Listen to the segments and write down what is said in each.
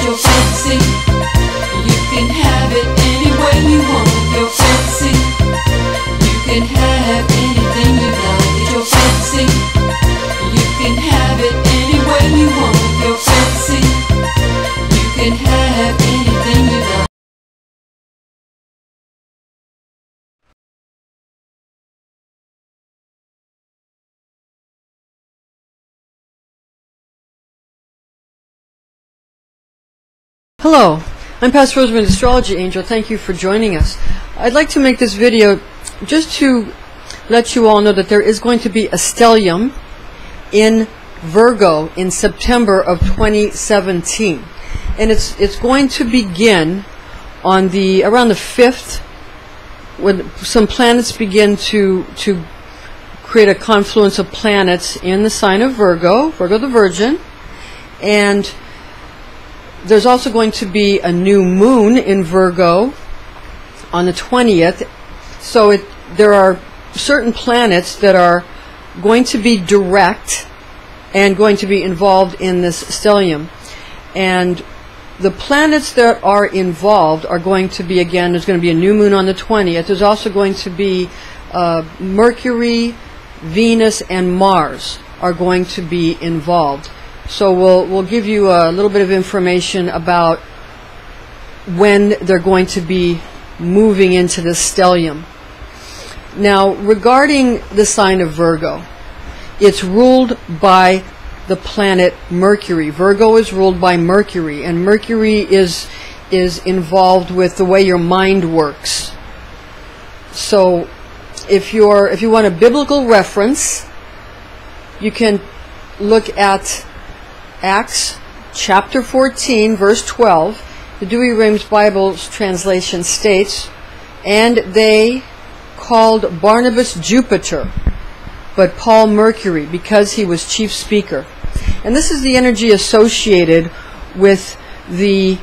your fancy. You can have it any way you want. Your fancy. You can have anything you like. Your fancy. You can have it any way you want. Your fancy. You can have anything you like. Hello, I'm Pastor Rosemary, the Astrology Angel. Thank you for joining us. I'd like to make this video just to let you all know that there is going to be a stellium in Virgo in September of 2017. And it's going to begin on around the 5th, when some planets begin to create a confluence of planets in the sign of Virgo the Virgin. And there's also going to be a new moon in Virgo on the 20th. So there are certain planets that are going to be direct and going to be involved in this stellium. And the planets that are involved are going to be, again, there's going to be a new moon on the 20th. There's also going to be Mercury, Venus, and Mars are going to be involved. So we'll give you a little bit of information about when they're going to be moving into this stellium. Now, regarding the sign of Virgo, it's ruled by the planet Mercury. Virgo is ruled by Mercury, and Mercury is involved with the way your mind works. So if you want a biblical reference, you can look at Acts chapter 14 verse 12. The Douay-Rheims Bible's translation states, "And they called Barnabas Jupiter, but Paul Mercury, because he was chief speaker." And this is the energy associated with the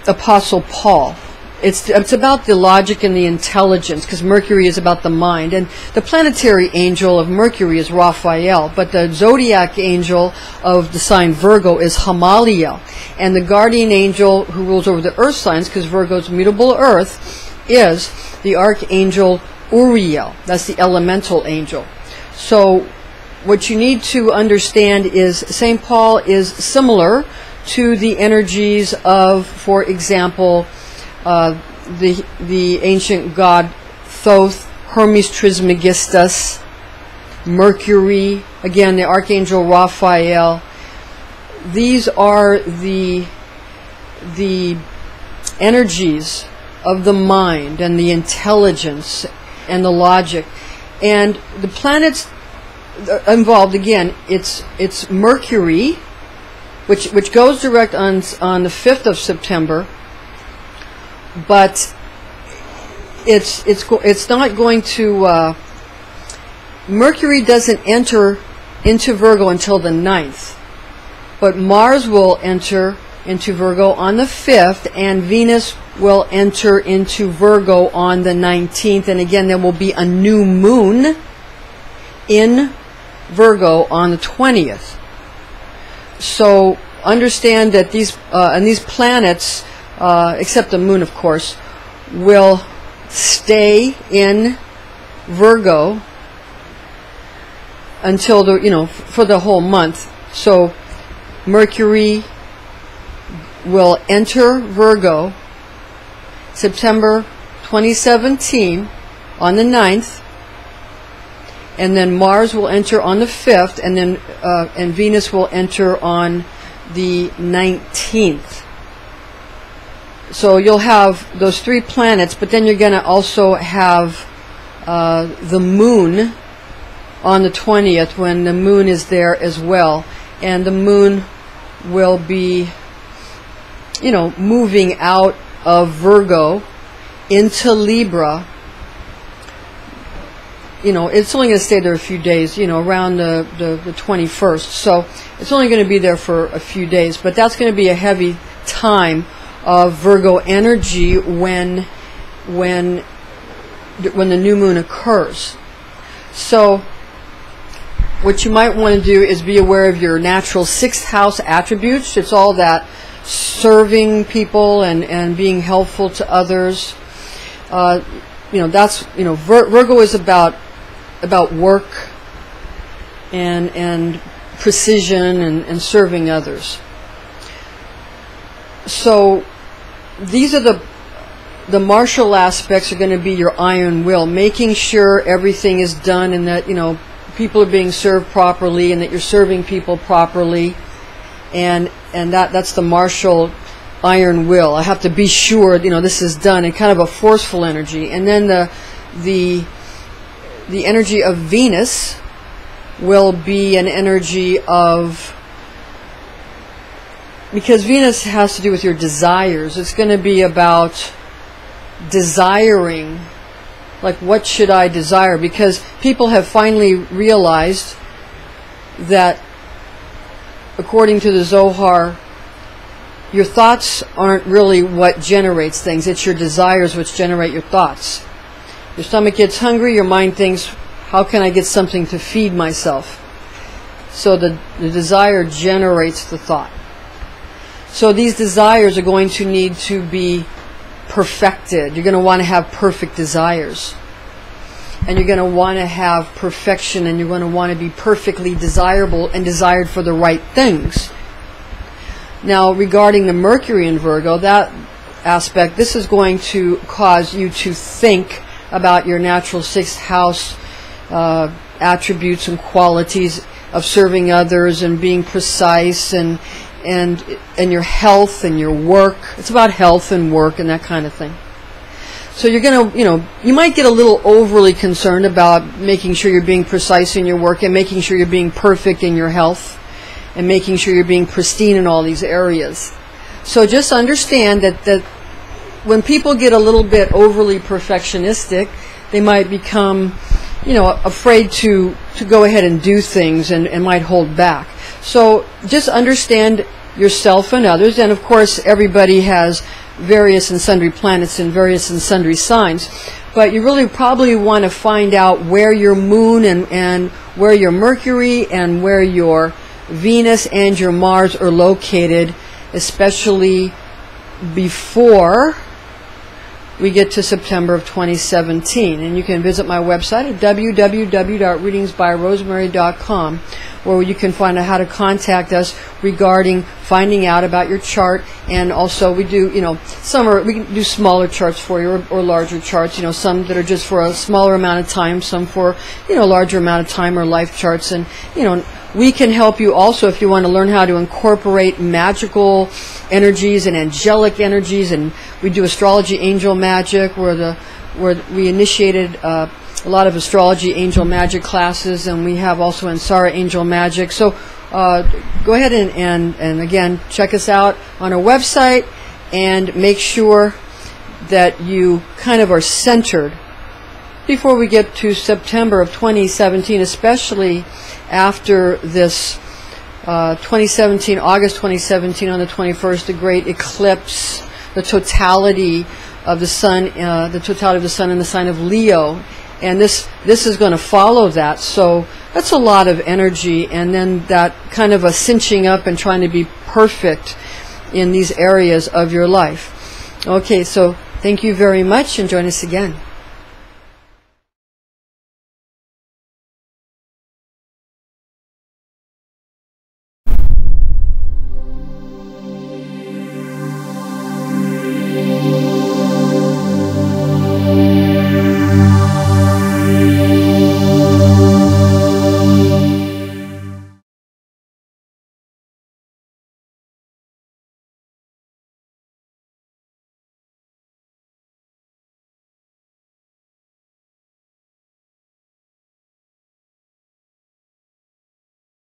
Apostle Paul. It's about the logic and the intelligence, because Mercury is about the mind. And the planetary angel of Mercury is Raphael, but the zodiac angel of the sign Virgo is Hamaliel. And the guardian angel who rules over the earth signs, because Virgo's mutable earth, is the archangel Uriel. That's the elemental angel. So what you need to understand is St. Paul is similar to the energies of, for example, the ancient god Thoth, Hermes Trismegistus, Mercury, again the archangel Raphael. These are the energies of the mind and the intelligence and the logic. And the planets involved, again, it's Mercury, which goes direct on the 5th of September. But it's not going to. Mercury doesn't enter into Virgo until the 9th, but Mars will enter into Virgo on the 5th, and Venus will enter into Virgo on the 19th. And again, there will be a new moon in Virgo on the 20th. So understand that these planets, except the moon, of course, will stay in Virgo until for the whole month. So Mercury will enter Virgo September 2017 on the 9th, and then Mars will enter on the 5th, and then and Venus will enter on the 19th. So you'll have those three planets, but then you're going to also have the moon on the 20th, when the moon is there as well. And the moon will be, moving out of Virgo into Libra. It's only going to stay there a few days, around the 21st. So it's only going to be there for a few days, but that's going to be a heavy time of Virgo energy when the new moon occurs. So what you might want to do is be aware of your natural 6th house attributes. It's all that serving people and being helpful to others. That's Virgo is about work and precision and serving others. So these are the martial aspects are going to be your iron will, making sure everything is done and that people are being served properly and that you're serving people properly, and that's the martial iron will. I have to be sure this is done, and kind of a forceful energy. And then the energy of Venus will be an energy of, because Venus has to do with your desires, it's going to be about desiring, like what should I desire, because people have finally realized that according to the Zohar, your thoughts aren't really what generates things, it's your desires which generate your thoughts. Your stomach gets hungry, your mind thinks, how can I get something to feed myself? So the desire generates the thought. So these desires are going to need to be perfected. You're going to want to have perfect desires. And you're going to want to have perfection, and you're going to want to be perfectly desirable and desired for the right things. Now, regarding the Mercury in Virgo, that aspect, this is going to cause you to think about your natural sixth house attributes and qualities of serving others and being precise and your health and your work. It's about health and work and that kind of thing. So you're going to, you might get a little overly concerned about making sure you're being precise in your work and making sure you're being perfect in your health and making sure you're being pristine in all these areas. So just understand that when people get a little bit overly perfectionistic, they might become, afraid to go ahead and do things and might hold back. So just understand yourself and others, and of course everybody has various and sundry planets in various and sundry signs, but you really probably want to find out where your moon and where your Mercury and where your Venus and your Mars are located, especially before we get to September of 2017. And you can visit my website at www.readingsbyrosemary.com, where you can find out how to contact us regarding finding out about your chart. And also we do, we can do smaller charts for you or larger charts, some that are just for a smaller amount of time, some for, a larger amount of time, or life charts. And, we can help you also if you want to learn how to incorporate magical energies and angelic energies. And we do astrology angel magic, where we initiated a lot of astrology angel magic classes, and we have also Ansara angel magic. So go ahead and again check us out on our website, and make sure that you kind of are centered before we get to September of 2017, especially after this August 2017 on the 21st, the great eclipse, the totality of the sun in the sign of Leo. And this is going to follow that. So that's a lot of energy, and then that kind of a cinching up and trying to be perfect in these areas of your life. Okay, so thank you very much, and join us again.